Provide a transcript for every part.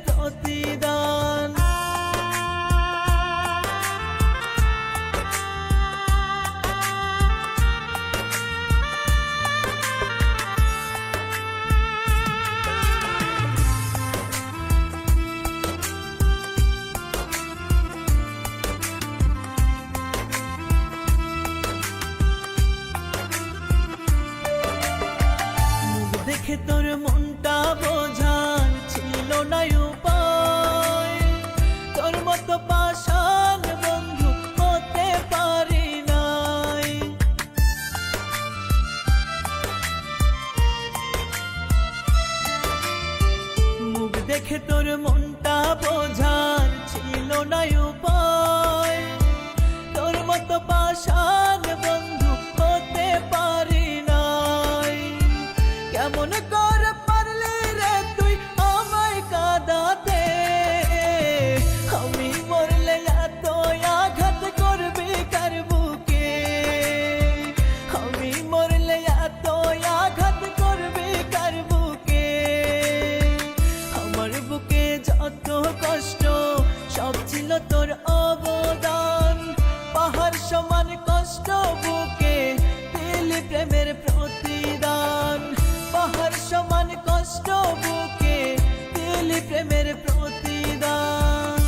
প্রতিদান। দেখে তোর মনটা বোঝার ছিল না উপায়, তোর মতো পাষাণ বন্ধু হতে পারি নাই। মুখ দেখে তোর মনটা বোঝার ছিল না উপায়, তোর মতো পাষাণ বন্ধু হতে পারি নাই। কেমন করে পারলি রে তুই আমায় কাঁদাতে, আমি মরলে এত আঘাত করবি কার বুকে, আমি মরলে এত আঘাত করবি কার বুকে। আমার বুকে যত কষ্ট সব ছিল তোর অবদান, পাহাড় সমান কষ্ট বুকে দিলি প্রেমের প্রতিদান, পাহাড় সমান কষ্ট বুকে দিলি প্রেমের প্রতিদান।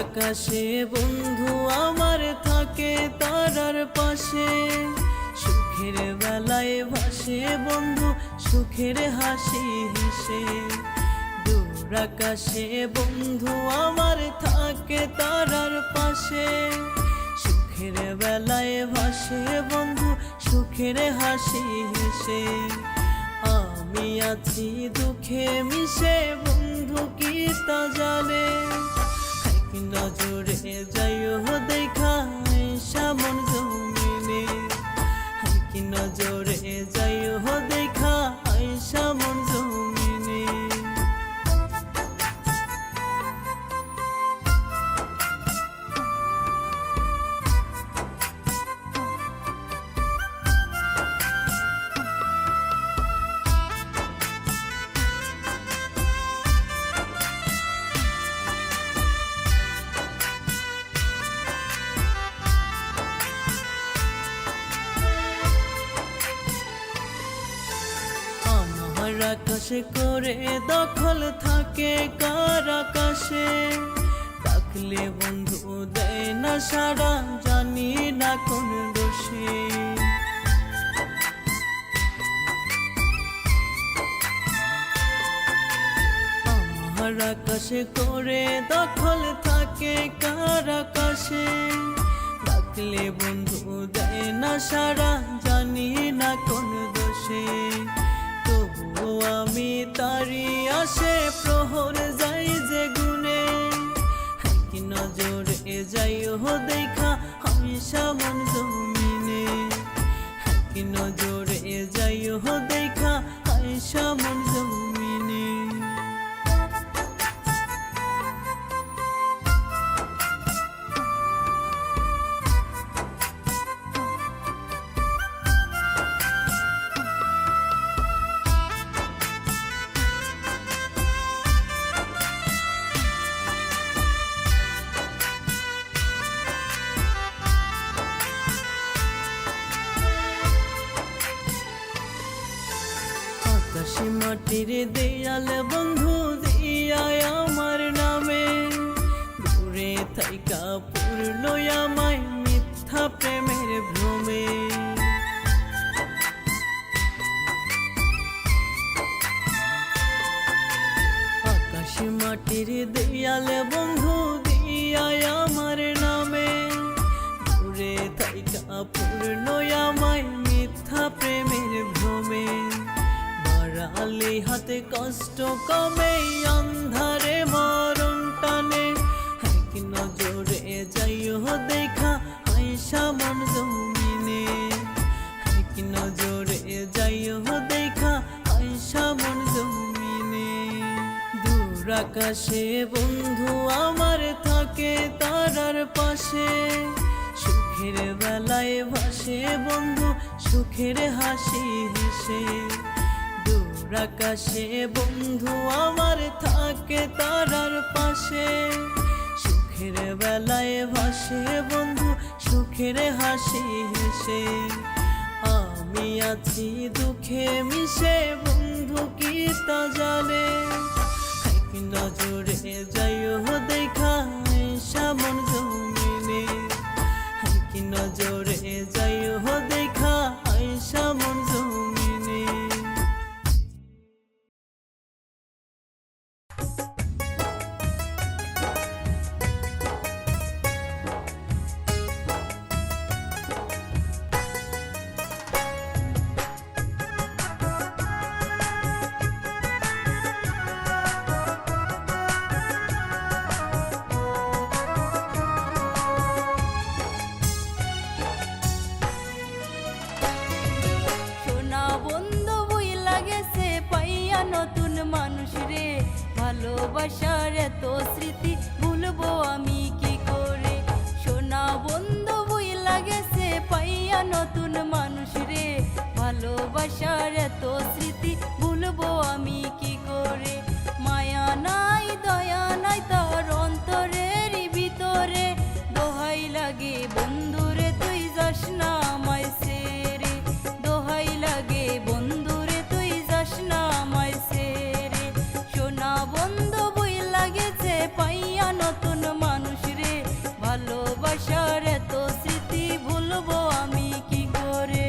আকাশে বন্ধু আমার থাকে তারার পাশে, সুখের বেলায় ভাসে বন্ধু সুখের হাসি হেসে। দূর আকাশে বন্ধু আমার থাকে তারার পাশে, সুখের বেলায় ভাসে বন্ধু সুখের হাসি হেসে। আমি আছি দুঃখে মিশে বন্ধু কি তা জানে, নজরে যাইও দেখা সামন জমিনে, কি নজরে যাইও দেখা সামন জমিনে। আকাশে করে দখল থাকে কার আকাশে, ডাকলে বন্ধু দেয় না সাড়া জানি না কোন দোষে। আমার আকাশে করে দখল থাকে কার আকাশে, ডাকলে বন্ধু দেয় না সাড়া জানি না কোন দোষে। আমি তারি আসে প্রহর যাই যে গুনে, কি নজরে যাইও দেখা আমি সামন জমিনে, কি নজরে যাইও দেখা আমি সামন জমিনে। আকাশে মাটির দেয়াল বন্ধু দিয়া আমার নামে, দূরে থাইকা পূর্ণ আমায় মিথ্যা প্রেমের ভ্রমে। আকাশে মাটির দেয়াল বন্ধু দিয়া আমার নামে, দূরে থাইকা পূর্ণ আমায় মিথ্যা প্রেমের ভ্রমে। কুড়ালি হাতে কষ্ট কমে অন্ধারে মরণ টানে এক নজরে যাইও দেখা আয়সা মন জমিনে এক নজরে যাইও দেখা আয়সা মন জমিনে দূর আকাশে বন্ধু আমার থাকে তারার পাশে সুখের বেলায় ভাসে বন্ধু সুখের হাসি হেসে দূর আকাশে বন্ধু আমার থাকে তারার পাশে সুখের বেলায় ভাসে বন্ধু সুখের হাসি হেসে আমি আছি দুঃখে মিশে বন্ধু কি তা জানে এক নজরে যাইও দেখা আয়সা মন জমিনে এক নজরে যাইও দেখা আয়সা মন জমিনে নতুন মানুষ রে ভালোবাসার এত স্মৃতি ভুলবো আমি কি করে সোনা বন্ধু বইলা গেছে পাইয়া নতুন মানুষ রে ভালোবাসার এত স্মৃতি ভুলবো আমি কি করে মায়া নাই দয়া নাই তার অন্তরের ভিতরে দোহাই লাগে বন্ধুরে তুই যাস না আমায় ছেড়ে দোহাই লাগে বন্ধুরে তুই যাস না আমায় ছেড়ে সোনা বন্ধু বইলা গেছে পাইয়া নতুন মানুষ রে ভালোবাসার এত স্মৃতি ভুলবো আমি কি করে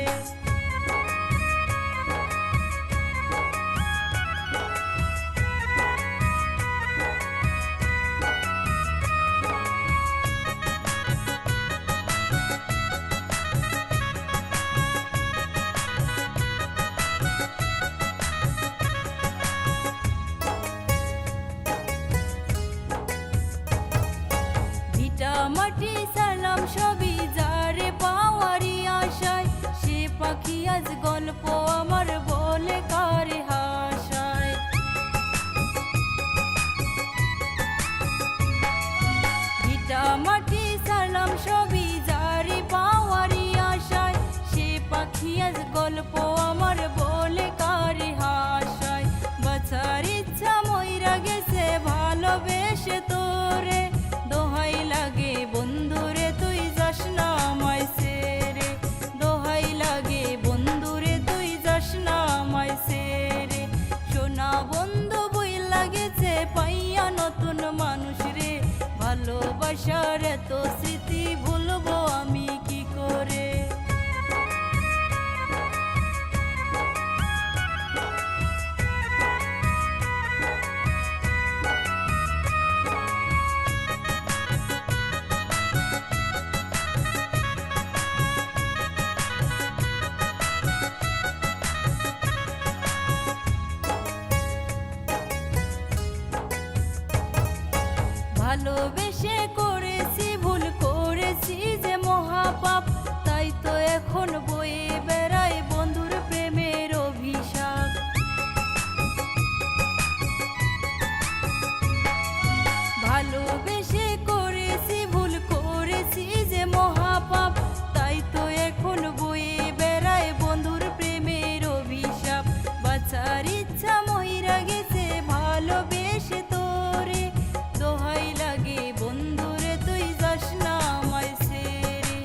মাটি সালাম সবই যারে পাওয়ারি আশায় সে পাখি আজ গল্প আমার বলে কারে হাসায় ভিটা মাটি সালাম সবই যারে পাওয়ারি আশায় সে পাখি আজ গল্প আমার বলে কারে হাসায় বাছার ইচ্ছা মইরা গেছে ভালোবেসে তোরে দোহাই লাগে বন্ধুরে তুই যাস না আমায় ছেড়ে দোহাই লাগে বন্ধুরে তুই যাস না আমায় ছেড়ে সোনা বন্ধু বই লাগেছে পাইয়া নতুন মানুষ রে ভালোবাসার এত স্মৃতি ভুলবো আমি কি করে ভালোবেসে করেছি ভুল করেছি যে মহাপাপ তাই তো এখন বয়ে বেড়ায় বন্ধুর প্রেমের অভিশাপ ভালোবেসে করেছি ভুল করেছি যে মহাপাপ তাই তো এখন বয়ে বেড়ায় বন্ধুর প্রেমের অভিশাপ বাঁচার ইচ্ছা মইরা গেছে ভালোবেসে তোরে দোহাই লাগে বন্ধুরে তুই যাস না আমায় ছেড়ে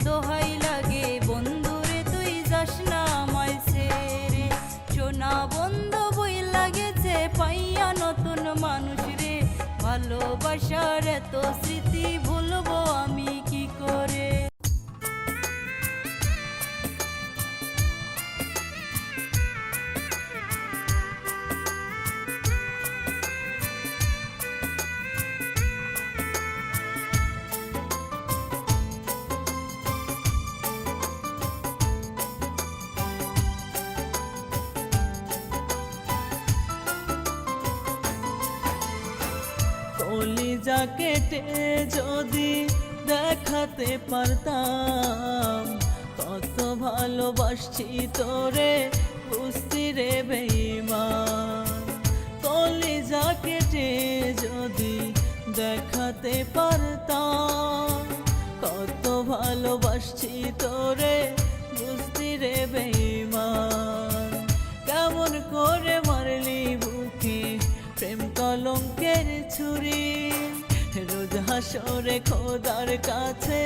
দোহাই লাগে বন্ধুরে তুই যাস না আমায় ছেড়ে সোনা বন্ধু বই লাগেছে পাইয়া নতুন মানুষ রে ভালোবাসার এত স্মৃতি ভুলবো আমি কি করে কলিজা কেটে যদি দেখাতে পারতাম কত ভালোবাসছি তোরে, বুঝতি রে বেঈমান। কলিজা কেটে যদি দেখাতে পারতাম কত ভালোবাসছি তোরে, বুঝতি রে বেঈমান। কেমন করে মারলি বুকে প্রেম কলঙ্কের ছুরি, রোজ হাসরে খোদার কাছে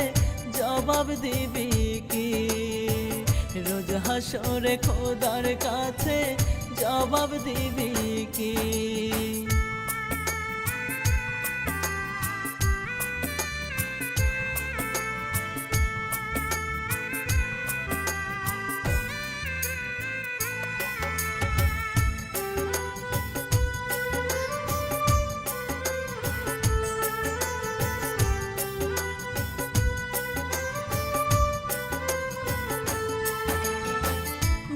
জবাব দিবি কি? রোজ হাসরে খোদার কাছে জবাব দিবি কি?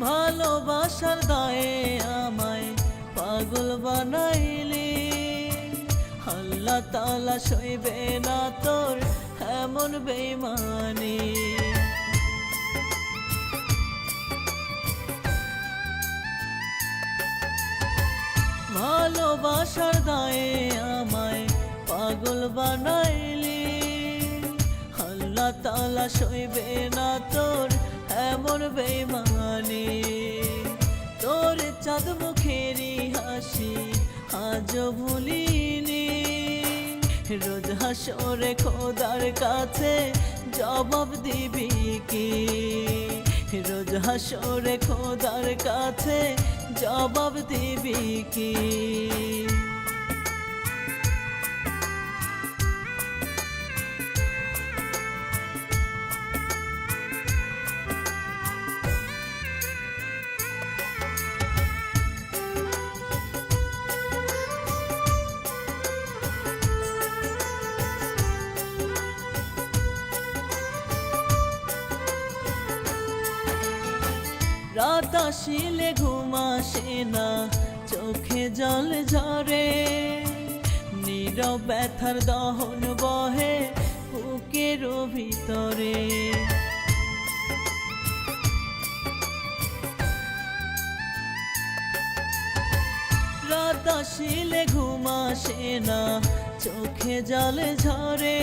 ভালোবাসার দায়ে আমায় পাগল বানাইলি, আল্লাহ তাআলা সইবে না তোর এমন বেঈমানি। ভালোবাসার দায়ে আমায় পাগল বানাইলি, আল্লাহ তাআলা সইবে না তোর এমন বেঈমানি। তোর চাঁদ মুখেরই হাসি আজও ভুলিনি, রোজ হাসরে খোদার কাছে জবাব দিবি কি? রোজ হাসরে খোদার কাছে জবাব দিবি কি? রাত আসিলে ঘুম আসে না, চোখে জল ঝরে, নীরব ব্যথার দহন বহে বুকের ভিতরে। রাত আসিলে ঘুম আসে না, চোখে জল ঝরে,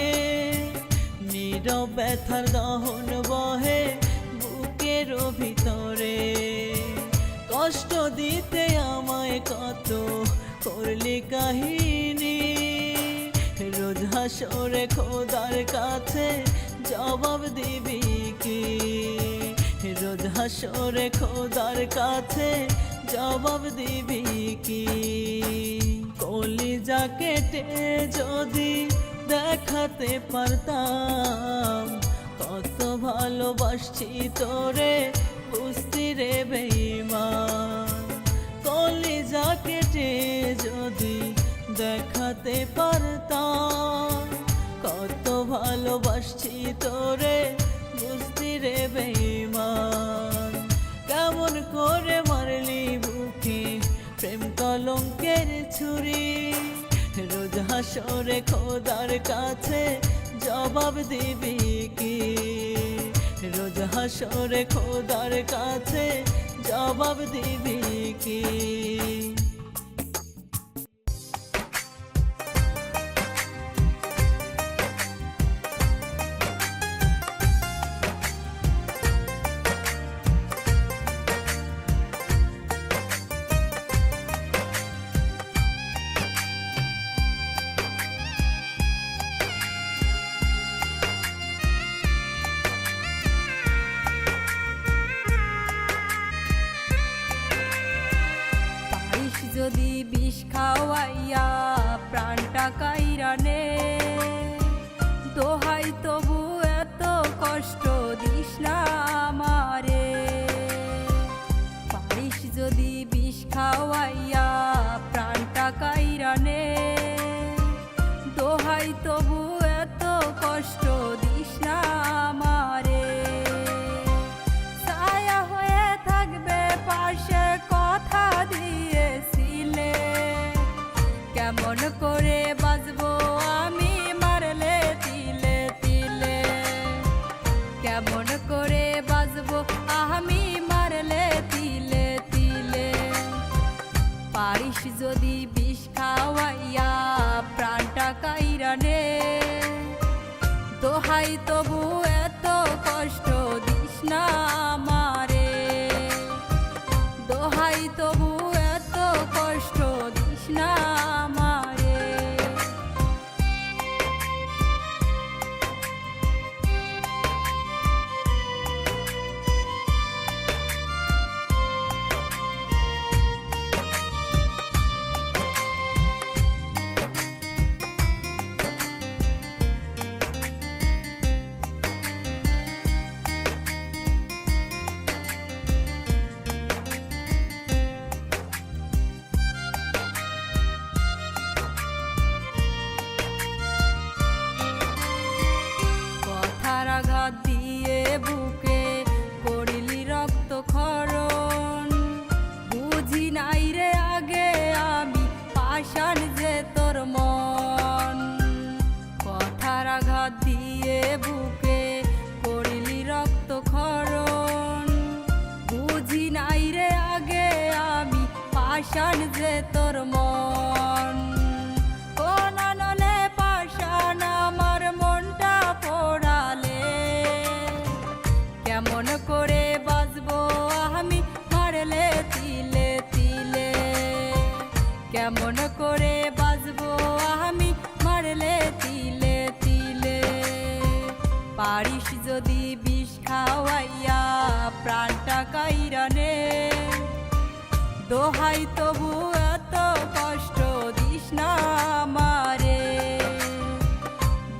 নীরব ব্যথার দহন বহে বুকের ভিতরে। কষ্ট দিতে আমায় কত করলি কাহিনী, রোজ হাসরে খোদার কাছে জবাব দিবি কি? রোজ হাসরে খোদার কাছে জবাব দিবি কি? কলিজা কেটে যদি দেখাতে পারতাম কত ভালোবাসছি তোরে, বুঝতি রে বেঈমান। কলিজা কেটে যদি দেখাতে পারতাম কত ভালোবাসছি তোরে, বুঝতি রে বেঈমান। কেমন করে মারলি বুকে প্রেম কলঙ্কের ছুরি, রোজ হাসরে খোদার কাছে জবাব দিবি কি? রোজ হাসরে খোদার কাছে জবাব দিবি কি? যদি বিষ খাওয়াইয়া প্রাণটা কাইরা নে, দোহাই তবু এত কষ্ট দিস না আমারে। পারিস যদি বিষ খাওয়াইয়া প্রাণটা কাইরা নে, দোহাই তবু এত কষ্ট দিস না আমারে। ছায়া হয়ে থাকবে পাশে কথা দিয়েছিলে, কেমন করে বাঁচবো আমি দোহাই তবু এত কষ্ট দিস না আমারে, দোহাই তবু এত কষ্ট দিস না আমারে। কথার আঘাত দিয়ে বুকে করিলি রক্তক্ষরণ, বুঝি নাই রে আগে আমি পাষাণ যে তোর মন। কথার আঘাত দিয়ে বুকে করিলি রক্তক্ষরণ, বুঝি নাই রে আগে আমি পাষাণ যে তোর মন। কোন নলে পাষাণ আমার মনটা পোড়ালে, কেমন করে বাঁচবো আমি মারলে তিলে তিলে, কেমন করে বাঁচবো আমি মারলে তিলে তিলে। পারিস যদি বিষ খাওয়াইয়া প্রাণটা কাইরা নে, দোহাই তবু এত কষ্ট দিস না আমারে,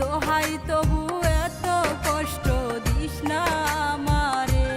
দোহাই তবু এত কষ্ট দিস না আমারে।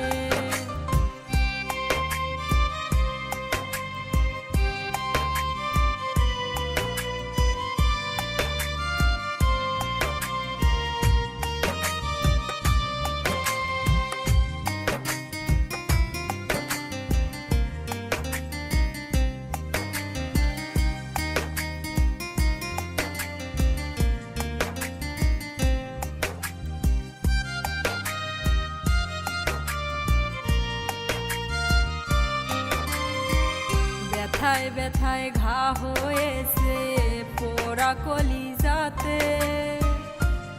ব্যথায় ব্যথায় ঘা হয়েছে পোড়া কলিজাতে,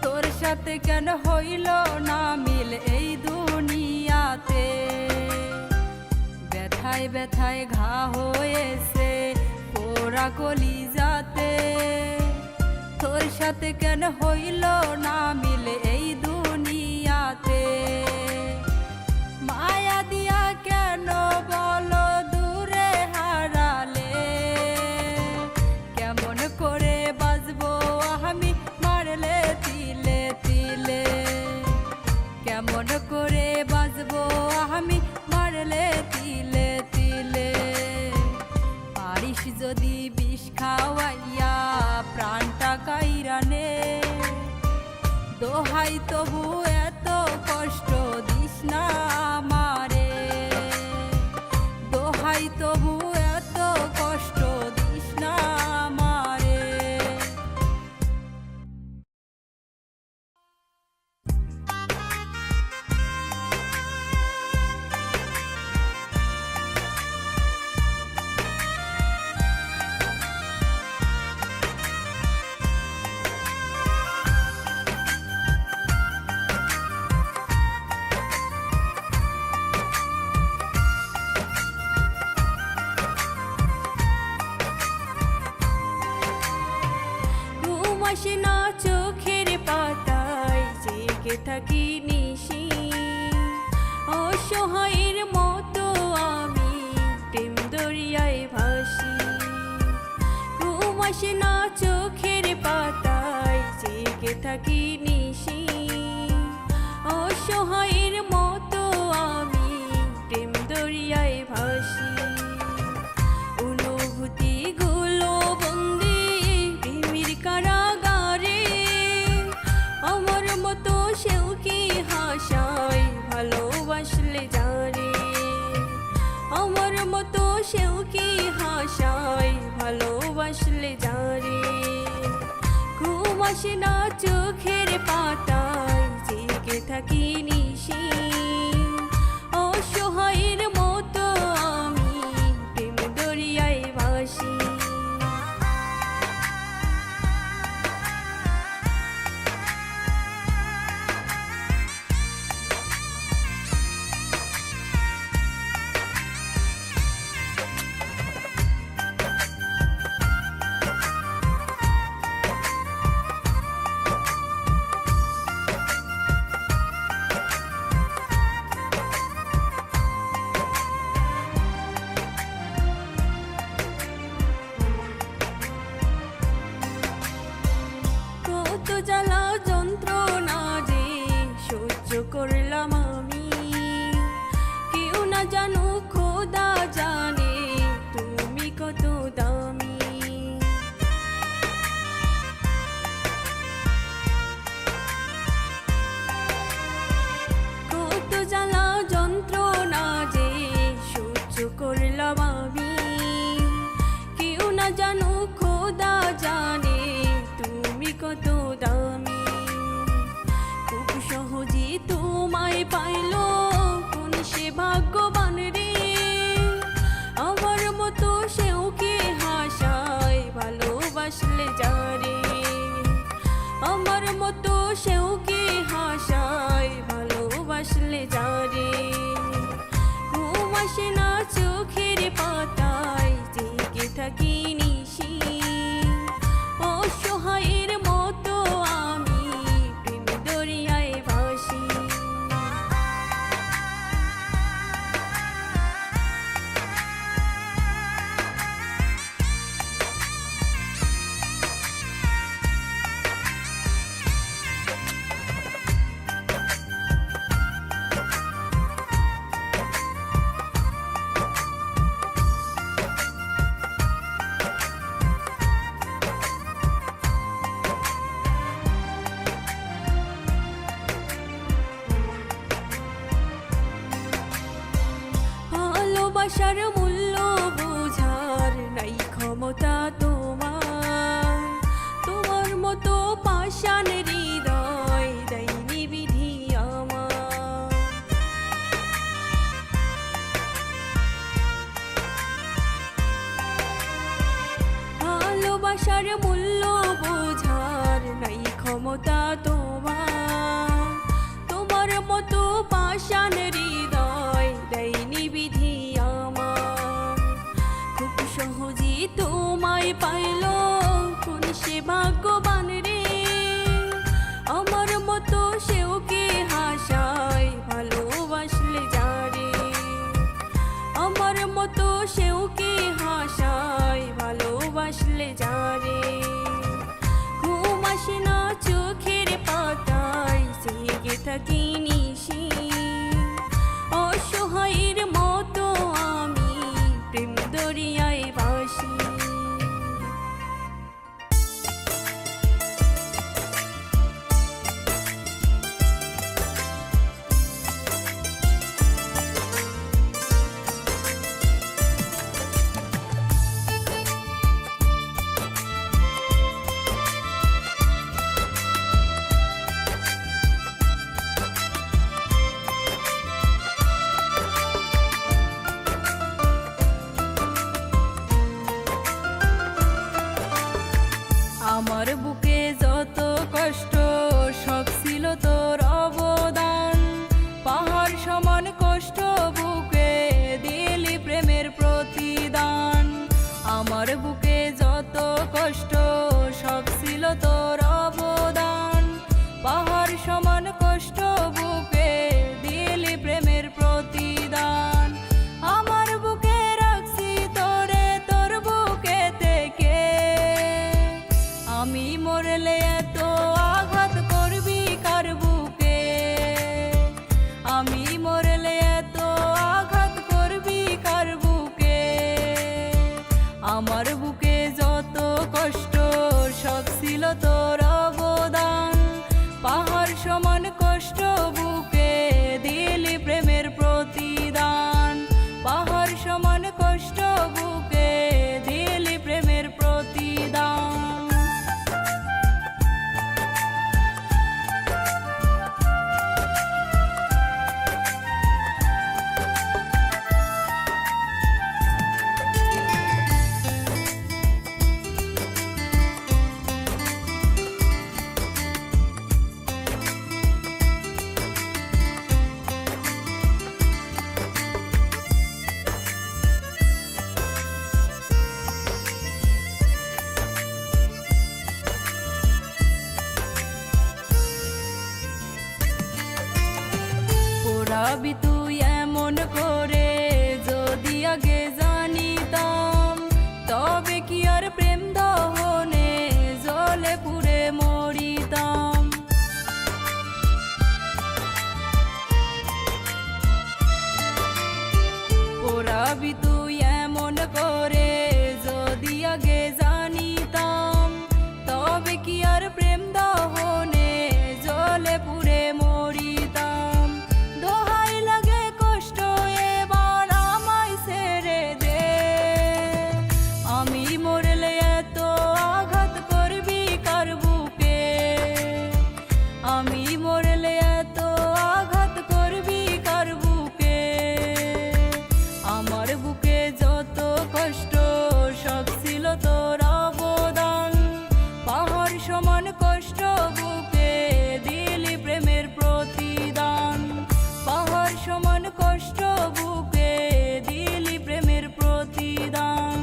তোর সাথে কেন হইল না মিল এই দুনিয়াতে। ব্যথায় ব্যথায় ঘা হয়েছে পোড়া কলিজাতে, তোর সাথে কেন হইল না মিল এই দুনিয়াতে। মায়া দিয়া কেন বলো দূরে হারালে, কেমন করে বাঁচবো আমি মারলে তিলে তিলে, কেমন করে বাঁচবো আমি মারলে তিলে তিলে। পারিস যদি বিষ খাওয়াইয়া প্রাণটা কাইরা নে, দোহাই তবু এত কষ্ট দিস না আমারে, দোহাই তবু এত কষ্ট দিস না আমারে। আসে না চোখের পাতায় জেগে থাকি নিশি, অসহায়ের মতো আমি প্রেম দরিয়ায় ভাসি। ঘুম আসে না চোখের পাতায় জেগে থাকি নিশি, অসহায়ের মতো আমি প্রেম দরিয়ায় ভাসি। অনুভূতিগুলো বন্দি প্রেমের কারাগারে, আমার মতো সেও কি হাসায় ভালোবাসলে যারে, আমার মতো সেও কি হাসায় ভালোবাসলে যারে। ঘুম আসে না চোখের পাতায় জেগে থাকি নিশি, অসহায়ের মতো আমি প্রেম দরিয়ায় ভাসি। সেও কি হাসায় ভালোবাসলে যারে, ঘুম আসে না চোখের পাতায় জেগে থাকি নিশি, অসহায়ের মতো আমি প্রেম দরিয়ায় ভাসি। ভালোবাসার মূল্য বোঝার নাই ক্ষমতা তোমার, তোমার মতো পাষাণ হৃদয় দেয়নি বিধি আমার। ভালোবাসার মূল্য বোঝার নাই ক্ষমতা তোমার, তোমার মতো পাষাণ হৃদয় দেয়নি বিধি আমার। খুব সহজে তোমায় পাইল কোন সে ভাগ্যবান রে, আমার মতো সেও কে হাসায় ভালোবাসলে যারে, আমার মতো সেও কে হাসায় ভালোবাসলে যারে। ঘুম আসে না চোখের পাতায় জেগে থাকি নিশি, অসহায়ের মতো আমি প্রেম দরিয়ায় ভাসি। আমার বুকে যত কষ্ট সব ছিল তোর অবদান, পাহাড় সমান কষ্ট বুকে দিলি প্রেমের প্রতিদান। আমার বুকে যত কষ্ট সব ছিল তোর অবদান, পাহাড় সমান কষ্ট বুকে দিলি প্রেমের প্রতিদান। আমার বুকে রাখছি তোরে তোর বুকে থেকে, আমি মরলে এত আঘাত করবি কার বুকে, আমি মরলে এত আঘাত করবি কার বুকে। আমার বুকে যত কষ্ট সব ছিল তোর অবদান, পাহাড় সমান কষ্ট বুকে দিলি প্রেমের প্রতিদান, পাহাড় সমান কষ্ট বুকে দিলি প্রেমের প্রতিদান। পোড়াবি তুই এমন করে যদি আগে জানিতাম, তবে কি আর প্রেম দহনে জলে পুড়ে মরিতাম। পোড়াবি তুই এমন করে যদি আগে জানিতাম, তবে কি আর প্রেম দহনে জলে পুড়ে মরিতাম। দোহাই লাগে কষ্ট এবার আমায় ছেড়ে দে, আমি মরলে এত আঘাত করবি কার বুকে, আমি মরলে এত আঘাত করবি কার বুকে। আমার বুকে কষ্ট বুকে দিলি প্রেমের প্রতিদান।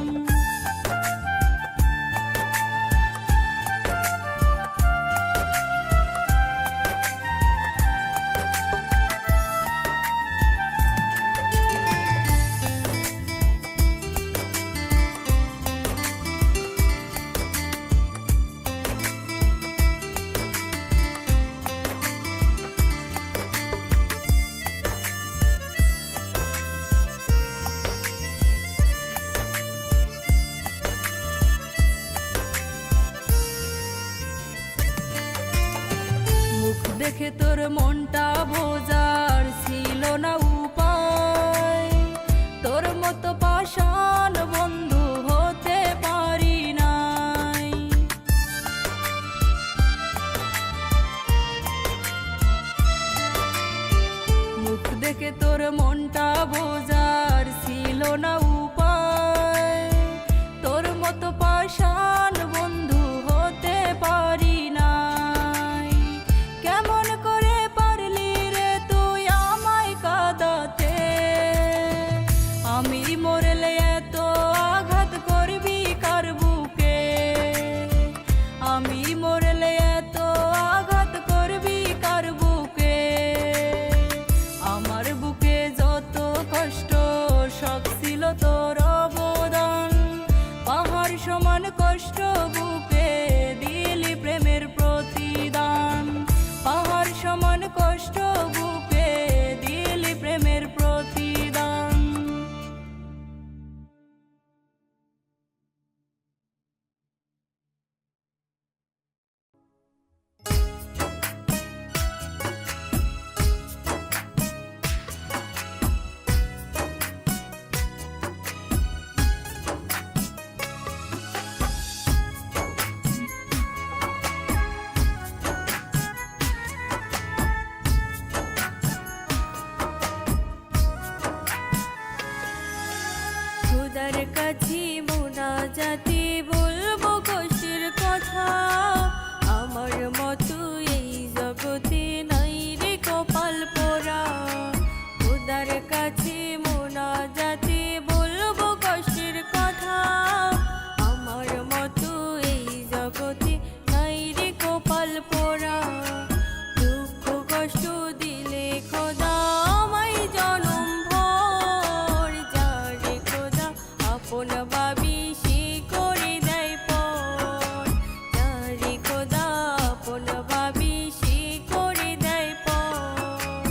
মুখ দেখে তোর মনটা বোঝার ছিল না উপায়, তোর মতো পাষাণ বন্ধু হতে পারি নাই। মুখ দেখে তোর মনটা বোঝার ছিল না উপায়, তোর মতো পাষাণ বন্ধু হতে পারি নাই। কেমন করে পারলি রে তুই আমায় কাঁদাতে, আমি মরলে এত আঘাত করবি কার বুকে, আমি মরলে এত আঘাত করবি কার বুকে। আমার বুকে যত কষ্ট সব ছিল তোর অবদান, পাহাড় সমান কষ্ট বুকে দিলি প্রেমের প্রতিদান, পাহাড় সমান কষ্ট বুকে দিলি প্রেমের প্রতিদান। খোদার কাছে মোনাজাতে বলবো কষ্টের কথা, আমার মতো এই জগতে নাই রে কপাল পোড়া। খোদার কাছে মোনাজাতে বলবো কষ্টের কথা, আমার মতো এই জগতে নাই রে কপাল পোড়া। দুঃখ কষ্ট দিলে খোদা আমায় জনম ভর, যারে খোদা আপন ভাবি সে করে দেয় পর, যারে খোদা আপন ভাবি সে করে দেয় পর।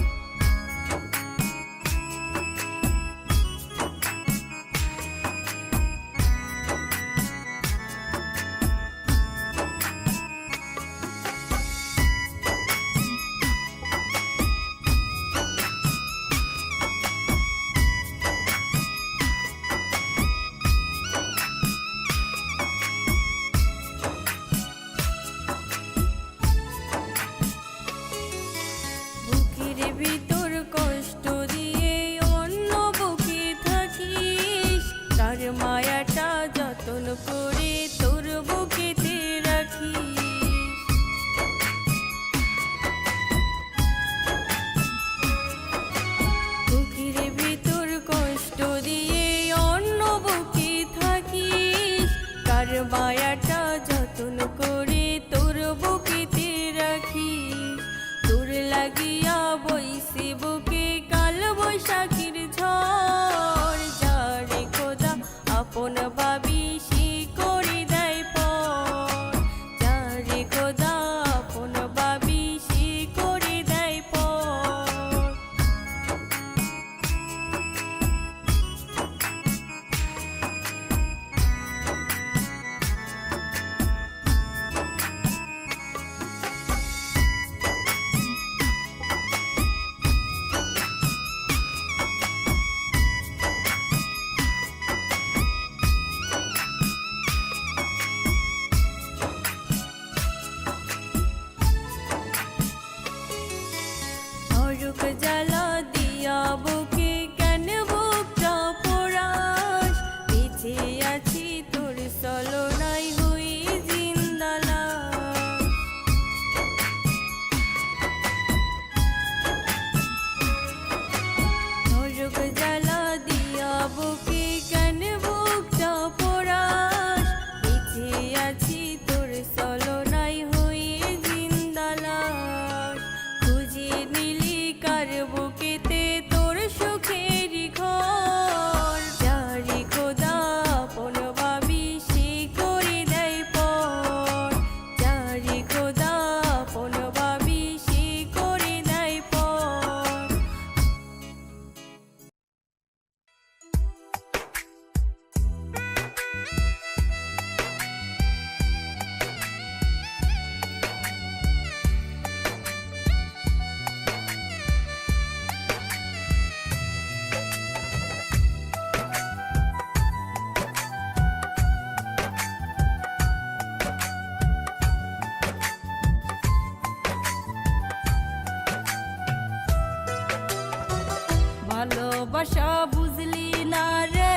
ভালোবাসা বুঝলি না রে,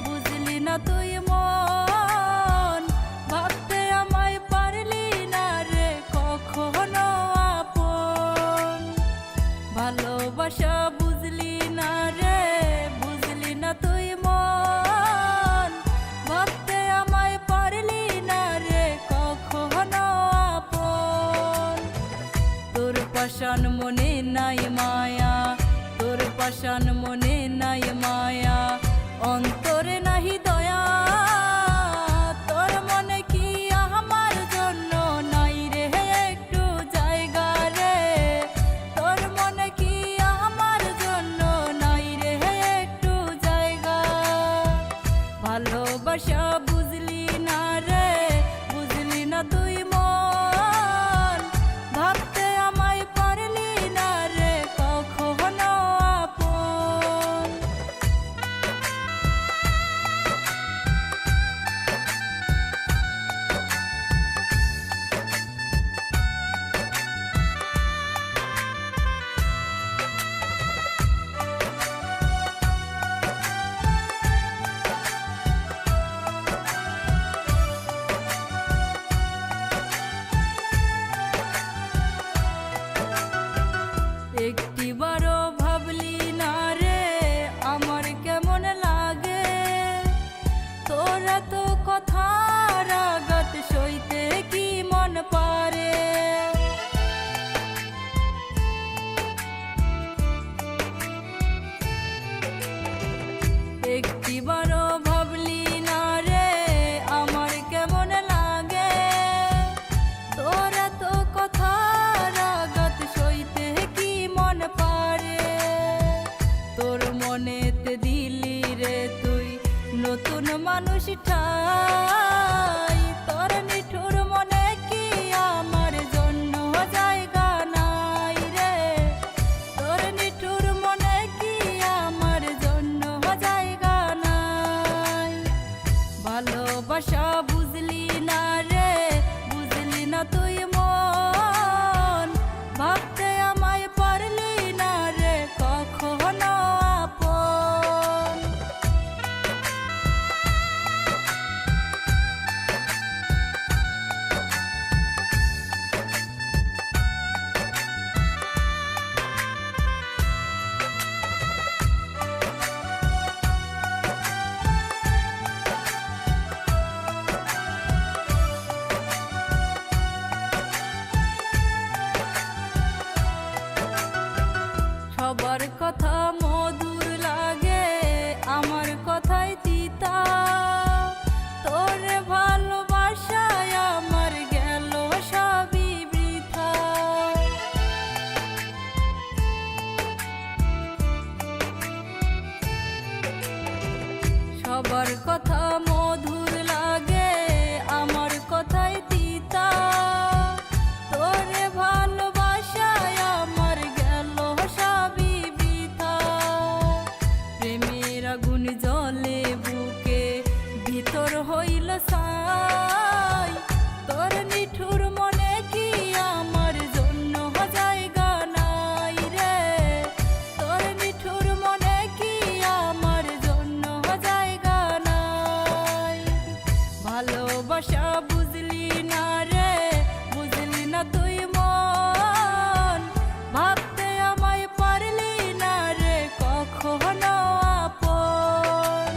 বুঝলি না তুই মন, ভাবতে আমায় পারলি না রে কখনো আপন। ভালোবাসা বুঝলি না রে, বুঝলি না তুই মন, ভাবতে আমায় পারলি না রে কখনো আপন। তোর পাষাণ মনে নাই মায়া, তোর পাষাণ মনে নাই মায়া, অন্তরে নাহি দয়া, তোর মনে কি আমার জন্য নাই রে একটু জায়গা রে, তোর মনে কি আমার জন্য নাই রে একটু জায়গা। ভালোবাসা বুঝলি না রে, বুঝলি না তুই মন, ভাবতে আমায় পারলি না রে কখনো আপন। একটিবারও ভাবলি না রে আমার কেমন লাগে, তোরা তো কথার আঘাত সইতে কি মন পারে। একটিবারও ভাবলি না রে আমার কেমন লাগে, তোরা তো কথার আঘাত সইতে কি মন পারে। তোর মনেতে দিলি রে তুই নতুন মানুষ ঠাই, তোর নিঠুর মনে কি আমার জন্য জায়গা নাই রে, তোর নিঠুর মনে কি আমার জন্য জায়গা নাই। ভালোবাসা বুঝলি না রে, বুঝলি না তুই মন, ভাবতে আমায় পারলি না রে কখনো আপন। সবার কথা মধুর লাগে, আমার কথাই তিতা, তোরে ভালোবাসায় আমার গেল সবই বৃথা। সবার কথা মধুর লাগে, আমার কথাই তিতা, তোরে ভালোবাসায় আমার গেল সবই বৃথা। প্রেমের আগুন জ্বলে বুকে, ভিতর হইল ছাই, তোর নিঠুর মনে কি আমার জন্য জায়গা নাই রে, তোর নিঠুর মনে কি আমার জন্য জায়গা নাই। ভালোবাসা বুঝলি না রে, বুঝলি না তুই মন, ভাবতে আমায় পারলি না রে কখনো আপন।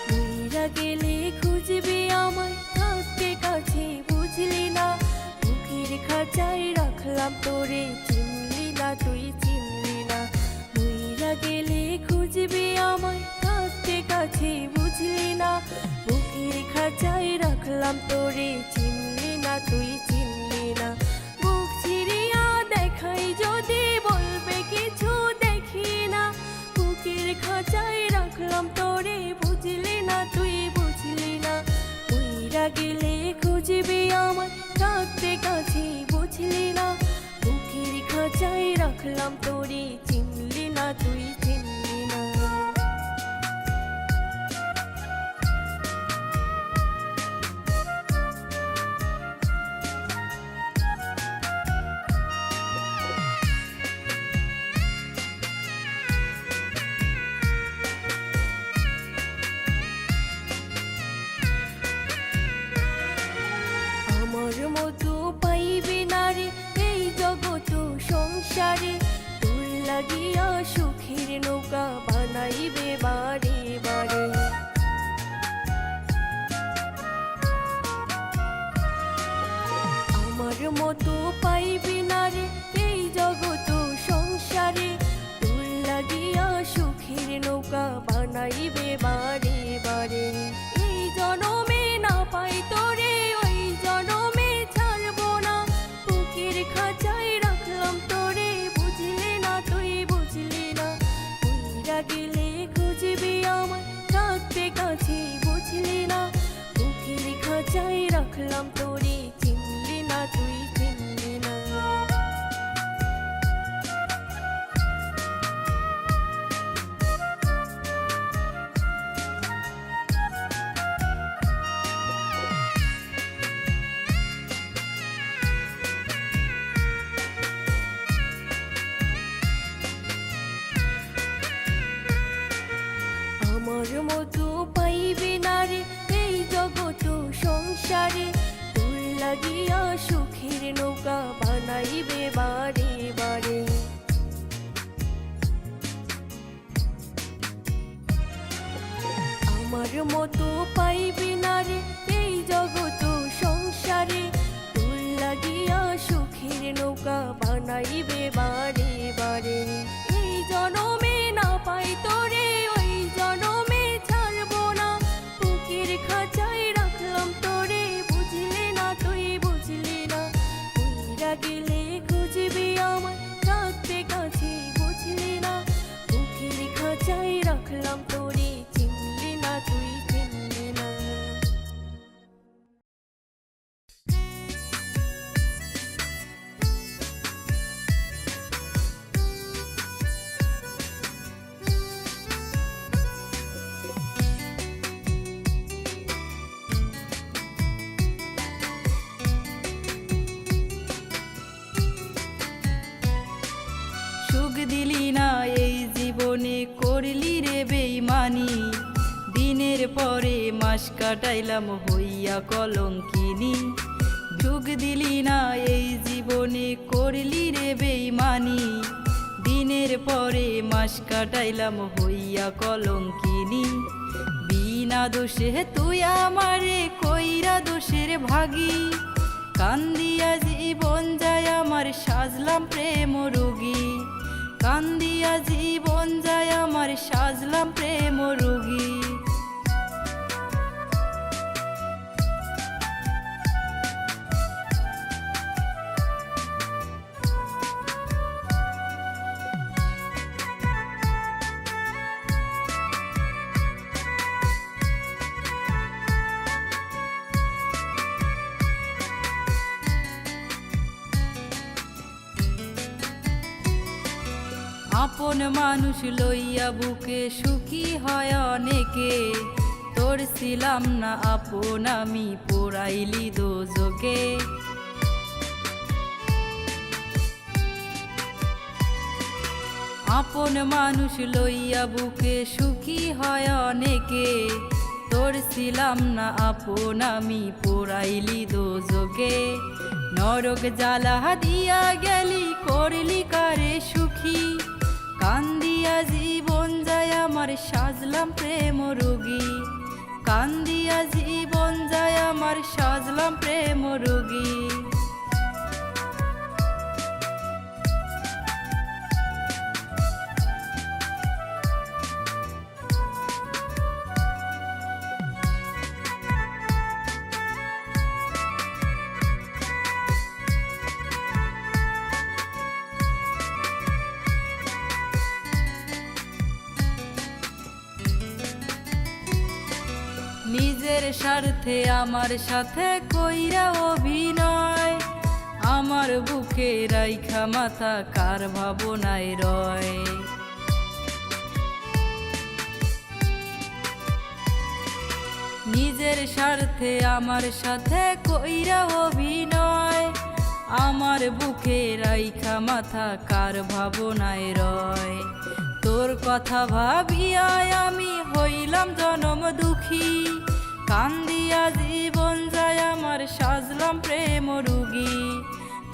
তুইরা গেলে খুঁজবি আমায় থাকতে কাছে বুঝলি না, বুকের খাঁচায় রাখলাম তোরে চিনলি না তুই চিনলি না। তুইরা গেলে খুঁজবি আমায় থাকতে কাছে বুঝলি না, বুকের খাঁচায় রাখলাম তোরে চিনলি না তুই চিনলি না। বুক চিরিয়া দেখাই যদি বলবে কিছু দেখি না, বুকের খাঁচায় রাখলাম তোরে বুঝলি না তুই বুঝলি না। উইরা গেলে খুঁজবি আমায় রাখলাম তোরে, চিনলি না তুই চিনলি না। আমার মতো পাইবে না রে এই জগৎ সংসারে, তোর লাগিয়া সুখের নৌকা বানাইবে বারে বারে। আমার মতো পাইবে না রে এই জগৎ সংসারে, তোর লাগিয়া সুখের নৌকা বানাইবে বারে বারে। এই জনমে না পাই তোরে, ওই জনমে ছাড়বো না, বুকের খাঁচায় রাখলাম তোরে, বুঝলি না তুই বুঝলি না। কইরা গেলে খুঁজবি আমায়, থাকবে কাছে বুঝলি না, বুকের খাঁচায় রাখলাম তোরে, চিনলি না তুই চিনলি না। আমার মতো পাইবে না রে এই জগৎ সংসারে, তোর লাগিয়া সুখের নৌকা বানাইবে বারে বারে। আমার মতো পাইবে না রে এই জগৎ সংসারে, তোর লাগিয়া সুখের নৌকা বানাইবে বারে বারে। এই জনমে না পাই তোরে, ওই জনমে ছাড়বো না, বুকের খাঁচায় রাখলাম তোরে, বুঝলি না তুই বুঝলি না। কইরা গেলে খুঁজবি আমায়, থাকবে কাছে বুঝলি না, বুকের খাঁচায় রাখলাম তোরে, চিনলি না তুই চিনলি না। সুখ দিলি না এই জীবনে, করলি রে বেইমানি, দিনের পরে মাস কাটাইলাম হইয়া কলঙ্কিনী। সুখ দিলি না এই জীবনে, করলি রে বেইমানি, দিনের পরে মাস কাটাইলাম হইয়া কলঙ্কিনী। বিনা দোষে তুই আমারে কইরা দোষের ভাগী, কান্দিয়া জীবন যায় আমার সাজলাম প্রেম রোগী, কান্দিয়া জীবন যায় আমার সাজলাম প্রেম রোগী। আপন মানুষ লইয়া বুকে সুখী হয় অনেকে, তোর ছিলাম না আপন আমি পোড়াইলি দোজকে। আপন মানুষ লইয়া বুকে সুখী হয় অনেকে, তোর ছিলাম না আপন আমি পোড়াইলি দোজকে। নরক জ্বালা দিয়া গেলি করলি কারে সুখী, কান্দিয়া জীবন যায় আমার সাজলাম প্রেম রোগী, কান্দিয়া জীবন যায় আমার সাজলাম প্রেম রোগী। নিজের স্বার্থে আমার সাথে কইরা অভিনয়, আমার বুকে বুকে রাইখা মাথা কার ভাবনায় রয়। নিজের স্বার্থে আমার সাথে কইরা অভিনয়, আমার বুকে রাইখা মাথা কার ভাবনায় রয়। তোর কথা ভাবিয়ায় আমি হইলাম জনম দুঃখী, কান্দিয়া জীবন যায় আমার সাজলাম প্রেম রুগী,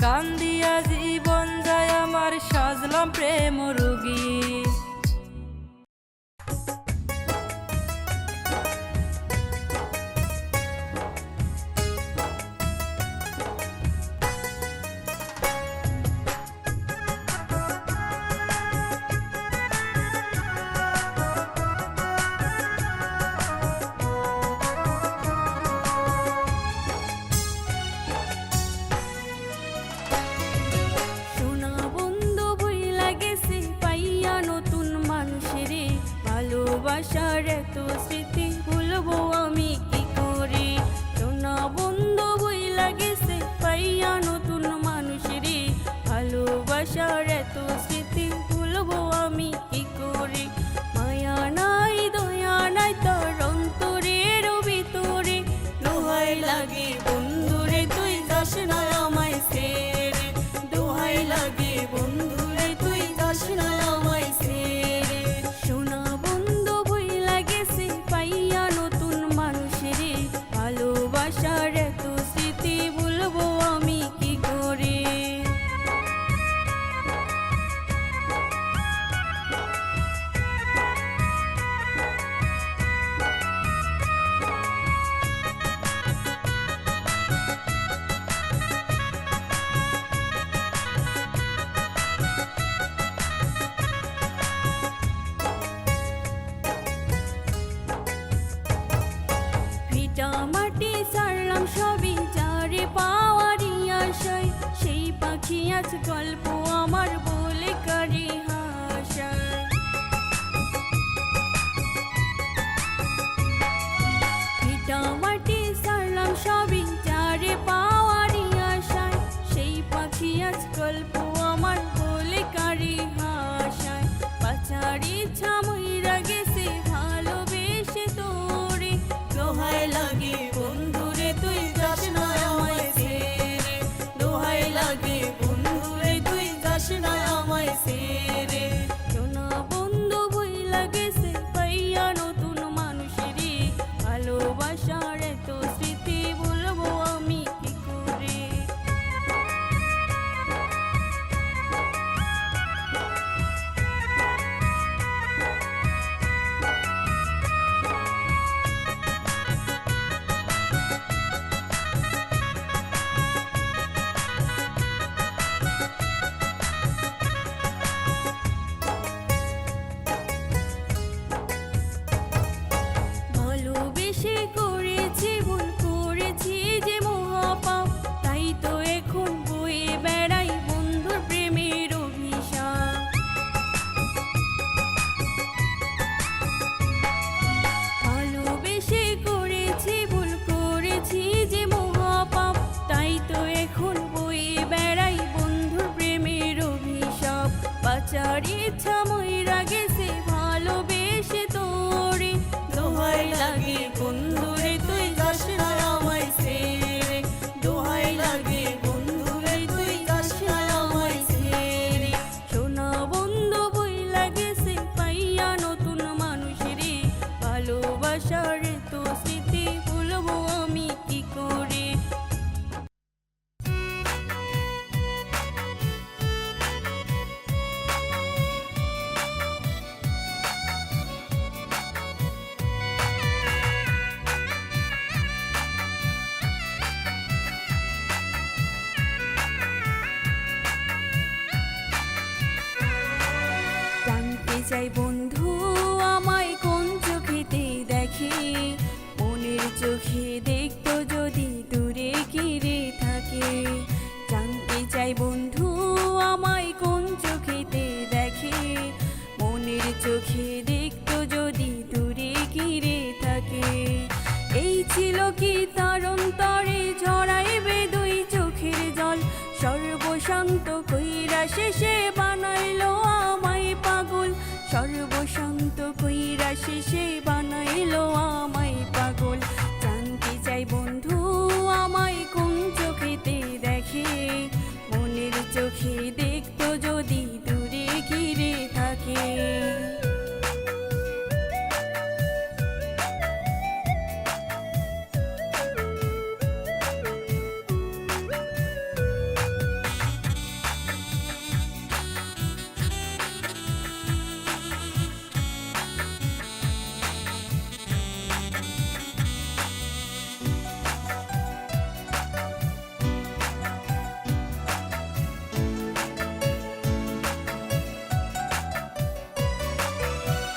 কান্দিয়া জীবন যায় আমার সাজলাম প্রেম রুগী। ভালোবাসার এত স্মৃতি ভুলবো আমি কি করে, সোনা বন্ধু বইলা গেছে পাইয়া নতুন মানুষেরে, ভালোবাসার এত স্মৃতি ভুলবো আমি কি করে। মায়া নাই দয়া নাই তোর অন্তরের ভিতরে, দোহাই লাগে বন্ধুরে তুই যাস না আমায় ছেড়ে, দোহাই লাগে বন্ধুরে তুই যাস না আমায় ছেড়ে। সোনা ভালোবাসার এত স্মৃতি ভুলবো আমি কি করে। মাটি সারলাম সবই যারে পাওয়ারি আশায়, সেই পাখি আজ গল্প আমার বলে কারি হাসায়। ভিটা মাটি সারলাম সবই যারে পাওয়ারি আশায়, সেই পাখি আজ গল্প আমার বলে কারি হাসায়। বাঁচার ইচ্ছা মইরা গেছে ভালোবেসে তোরে, দোহাই লাগে বন্ধুরে তুই যাস না আমায় ছেড়ে, দোহাই লাগে বন্ধুরে তুই যাস না আমায় ছেড়ে। সোনা বন্ধু বইলা গেছে পাইয়া নতুন মানুষেরে, ভালোবাসার এত স্মৃতি ভুলবো আমি কি করে। ভালোবেসে করেছি ভুল করেছি যে মহাপাপ, তাই তো এখন বয়ে বেড়াই বন্ধুর প্রেমের অভিশাপ। ভালোবেসে করেছি ভুল করেছি যে মহাপাপ, তাই তো এখন বয়ে বেড়াই বন্ধুর প্রেমের অভিশাপ। বাঁচার ইচ্ছা মইরা গেছে ভালোবেসে তোরে, দোহাই লাগে বন্ধুরে তুই যাস না আমায় ছেড়ে, দোহাই লাগে বন্ধুরে তুই যাস না আমায় ছেড়ে। সোনা বন্ধু বইলা গেছে পাইয়া নতুন মানুষেরে, ভালোবাসার তো স্মৃতি ভুলবো আমি কি করে। জানতে চাই বন্ধু আমায় কোন চোখেতে দেখে, মনের চোখে দেখতো যদি দূরে ঘিরে থাকে। জানতে চাই বন্ধু আমায় কোন চোখেতে দেখে, মনের চোখে দেখতো যদি দূরে ঘিরে থাকে। এই ছিল কি তার অন্তরে ঝরাইবে দুই চোখের জল, সর্বশান্ত শেষে বানাইলো আমায় পাগল, সর্বশান্ত কইরা শেষে বানাইলো আমায় পাগল। জানতে চাই বন্ধু আমায় কোন চোখেতে দেখে, মনের চোখে দেখতো যদি দূরে ঘিরে থাকে।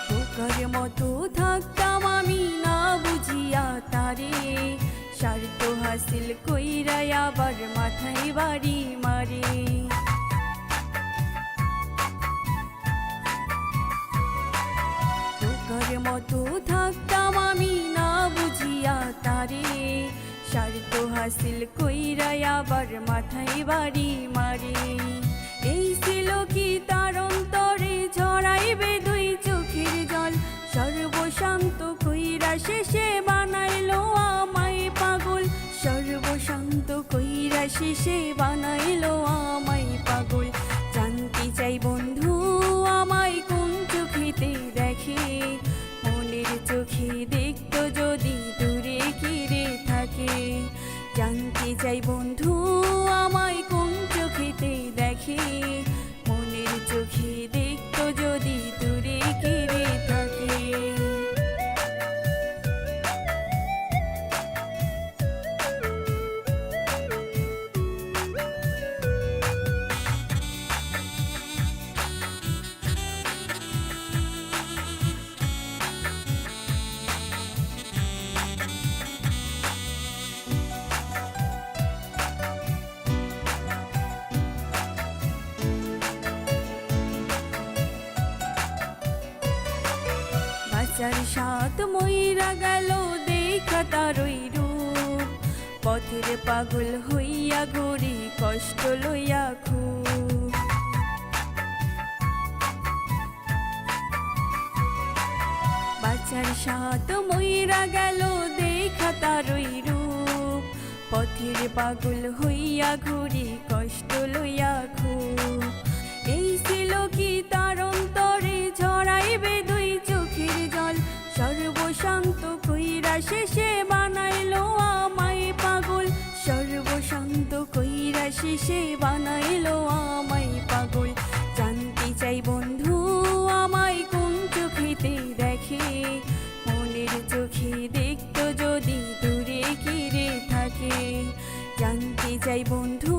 বোকার মতো থাকতাম আমি না বুঝিয়া তারে, স্বার্থ হাসিল কইরা আবার মাথায় বাড়ি মারে। বোকার মতো থাকতাম আমি না বুঝিয়া তারে, স্বার্থ হাসিল কইরা আবার মাথায় বাড়ি মারে। এই ছিল কি তার অন্তরে ঝরাইবে দুই চোখের জল, সর্বশান্ত কইরা শেষে বানাইলো আমায় পাগল, সর্বশান্ত কইরা শেষে বানাইলো আমায় পাগল। জানতে চাই বন্ধু আমায় কোন চোখেতে দেখে, মনের চোখে দেখতো যদি দূরে ঘিরে থাকে। জানতে চাই বন্ধু আমায় কোন চোখেতে দেখে, মনের চোখে দেখতো যদি দূরে ঘিরে থাকে। বাঁচার সাথ মইরা গেল দেখা তার ওই রূপ, পথের পাগল হইয়া ঘুরি কষ্ট লইয়া খুব। বাঁচার সাথ মইরা গেল দেখা তার ওই রূপ, পথের পাগল হইয়া ঘুরি কষ্ট লইয়া খুব। এই ছিল কি তার অন্তরে ঝরাইবে দুই চোখের জল, সর্বশান্ত কইরা শেষে বানাইলো আমায় পাগল, সর্বশান্ত কইরা শেষে বানাইলো আমায় পাগল। জানতে চাই বন্ধু আমায় কোন চোখেতে দেখে, মনের চোখে দেখতো যদি দূরে ঘিরে থাকে। জানতে চাই বন্ধু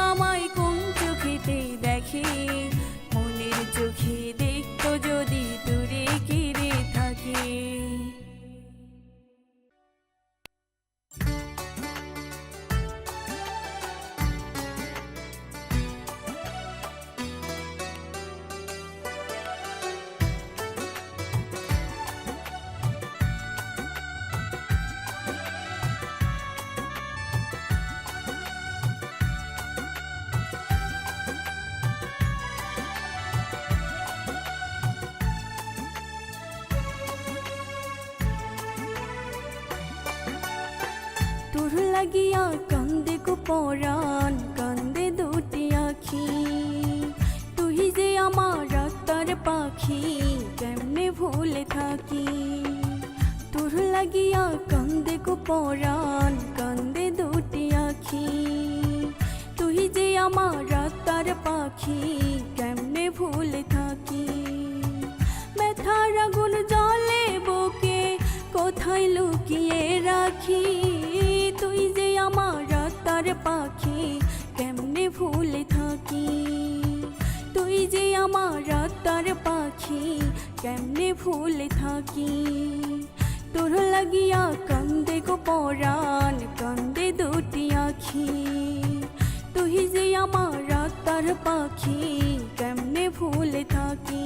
আমায় কোন চোখেতে দেখে, মনের চোখে দেখতো যদি দূরে ঘিরে থাকে। তোর লাগিয়া কান্দে গো পরাণ, কান্দে দুটি আখি, তুই যে আমার আত্মার পাখি, কেমনে ভুলে থাকি। তোর লাগিয়া কান্দে গো পরাণ, কান্দে দুটি আখি, তুই যে আমার আত্মার পাখি, কেমনে ভুলে থাকি। ব্যথার আগুন জ্বলে বুকে, কোথায় লুকিয়ে রাখি, তুই যে আমার আত্মার পাখি, কেমনে ভুলে থাকি। তুই যে আমার আত্মার পাখি, কেমনে ভুলে থাকি। তোর লাগিয়া কান্দে গো পরাণ, কান্দে দুটি আখি, তুই যে আমার আত্মার পাখি, কেমনে ভুলে থাকি।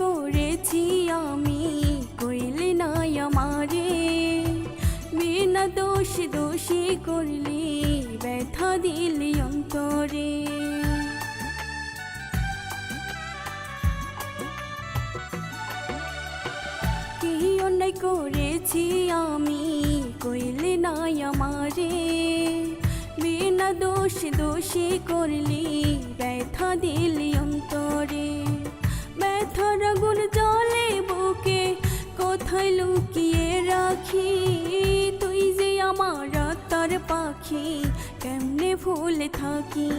করেছি আমি, কইলে নাই আমারে, বিনা দোষ দোষী করলি, ব্যথা দিলি অন্তরে। কি অন্যায় করেছি আমি, কইলে নাই আমারে, বিনা দোষ দোষী করলি, ব্যথা দিলি অন্তরে। ব্যথার আগুন জ্বলে বুকে, কোথায় লুকিয়ে রাখি, তুই যে আমার আত্মার পাখি, কেমনে ভুলে থাকি।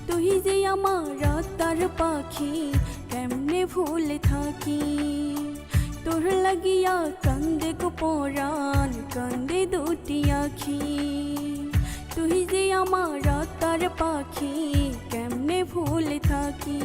তুই যে আমার আত্মার পাখি, কেমনে ভুলে থাকি। তোর লাগিয়া কান্দে গো পরাণ, কান্দে দুটি আখি। তুই যে আমার আত্মার পাখি, কেমনে ভুলে থাকি।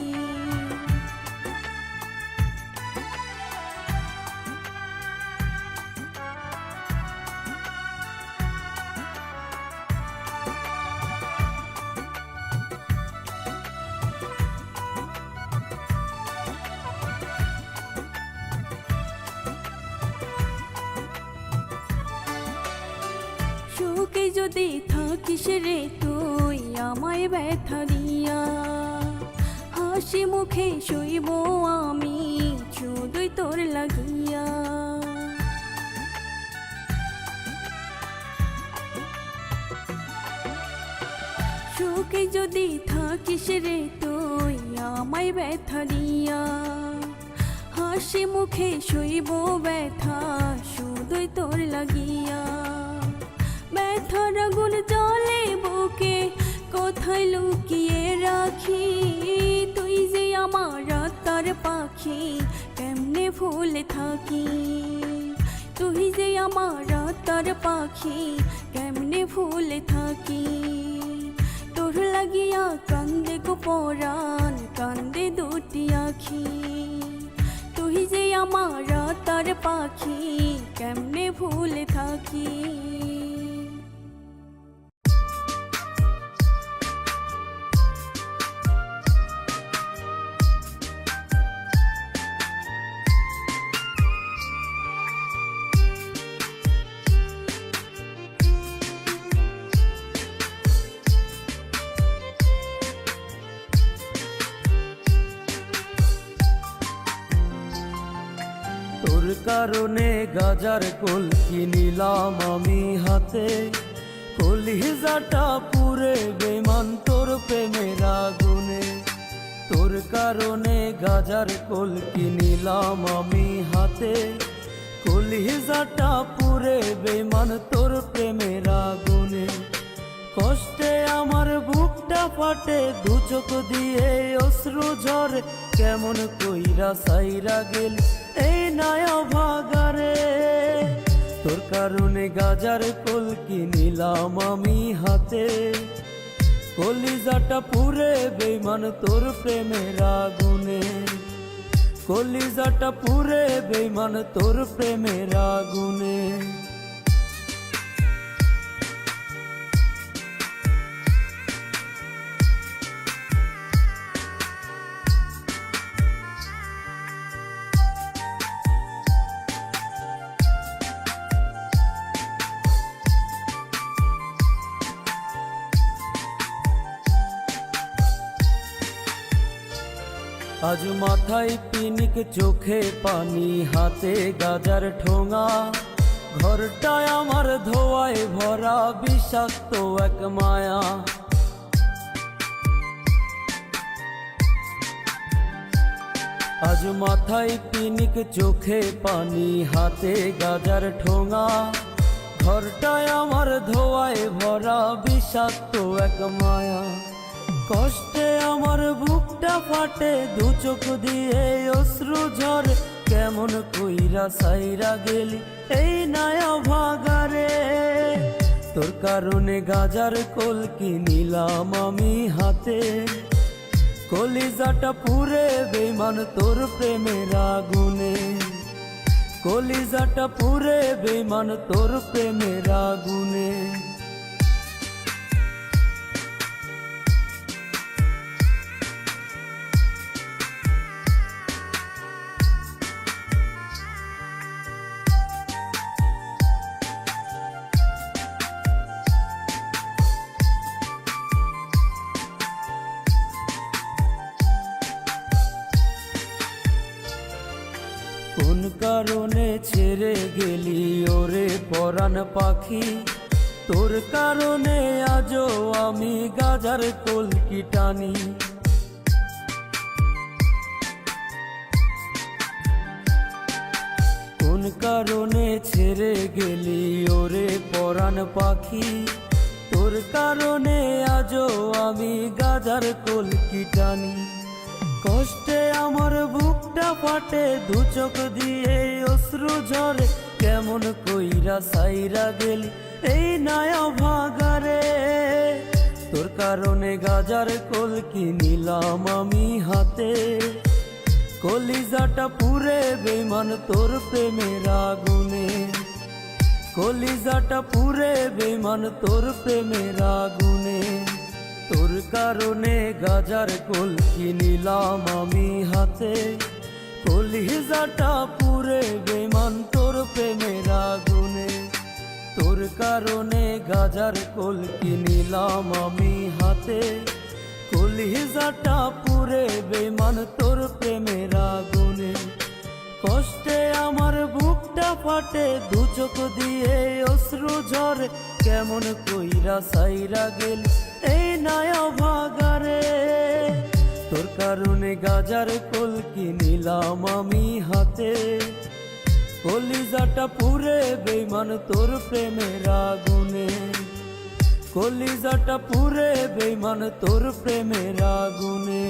সুখে যদি থাকিস রে তুই আমায় ব্যথা দিয়া, হাসি মুখে শুইব আমি শুধুই তোর লাগিয়া। সুখে যদি থাকিস রে তুই আমায় ব্যথা দিয়া, হাসি মুখে শুইব ব্যথা শুধুই তোর লাগিয়া। ব্যথার আগুন জ্বলে বুকে, কোথায় লুকিয়ে রাখি, তুই যে আমার আত্মার পাখি, কেমনে ভুলে থাকি। তুই যে আমার আত্মার পাখি, কেমনে ভুলে থাকি। তোর লাগিয়া কান্দে গো পরাণ, কান্দে দুটি আখি। তুই যে আমার আত্মার পাখি, কেমনে ভুলে থাকি। তোর কারণে গাজার কোল কিনিলাম আমি হাতে, কলিজাটা পুরে বেমান তোর প্রেমের আগুনে। তোর কারণে গাজার কোল কিনিলাম আমি হাতে, কলিজাটা পুরে বেমান তোর প্রেমের আগুনে। কষ্টে আমার বুকটা ফাটে, দু চোখ দিয়ে অশ্রু ঝরে, কেমন কইরা সাইরা গেলি এই নয়া ভাগারে। তোর কারণে গাজার কোল কিনিলাম আমি হাতে, কলিজাটা পুরে বেইমান তোর প্রেমের আগুনে। কলিজাটা পুরে বেইমান তোর প্রেমের আগুনে। আজ মাথায় পিনিক, চোখে পানি, হাতে গাজার ঠোঙা, ঘরটায় আমার ধোয়ায় ভরা বিষাক্ত এক মায়া। আজ মাথায় পিনিক, চোখে পানি, হাতে গাজার ঠোঙা, ঘরটায় আমার ধোয়ায় ভরা বিষাক্ত এক মায়া। কষ্টে আমার বুকটা ফাটে, দু চোখ দিয়ে অশ্রু ঝরে, কেমন কইরা সাইরা গেলি এই নয়া ভাগারে। তোর কারণে গাজার কোল কিনিলাম আমি হাতে, কলিজাটা পুরে বেইমান তোর প্রেমের আগুনে। কলিজাটা পুরে বেইমান তোর প্রেমের আগুনে। কোন কারণে ছেড়ে গেলি ওরে পরাণ পাখি, তোর কারণে আজও আমি গাজার কলকি টানি। কোন কারণে ছেড়ে গেলি ওরে পরাণ পাখি, তোর কারণে আজও আমি গাজার কলকি টানি। কষ্টে আমার বুকটা ফাটে, দু চোখ দিয়ে অশ্রু ঝরে, কেমন কইরা সাইরা গেলি এই নয়া ভাগারে। তোর কারণে গাজার কলকি নিলাম আমি হাতে, কলিজাটা পুরে বেমান তোর প্রেমের আগুনে। কলিজাটা পুরে বেমান তোর প্রেমের আগুনে। তোর কারণে গাজার কলকি নিলাম আমি হাতে, কলিজাটা পুরে বেমান তোর প্রেমের আগুনে। তোর কারণে গাজার কলকি নিলাম আমি হাতে, কলিজাটা পুরে বেমান তোর প্রেমের আগুনে। কষ্টে আমার বুকটা ফাটে, দু চোখ দিয়ে অশ্রু ঝরে, কেমন কইরা সাইরা গেল এই নয়া ভাগারে। তোর কারণে গাজার কলকি নিলাম আমি হাতে, কলিজাটা পুরে বেমান তোর প্রেমের আগুনে। কলিজাটা পুরে বেমান তোর প্রেমের আগুনে।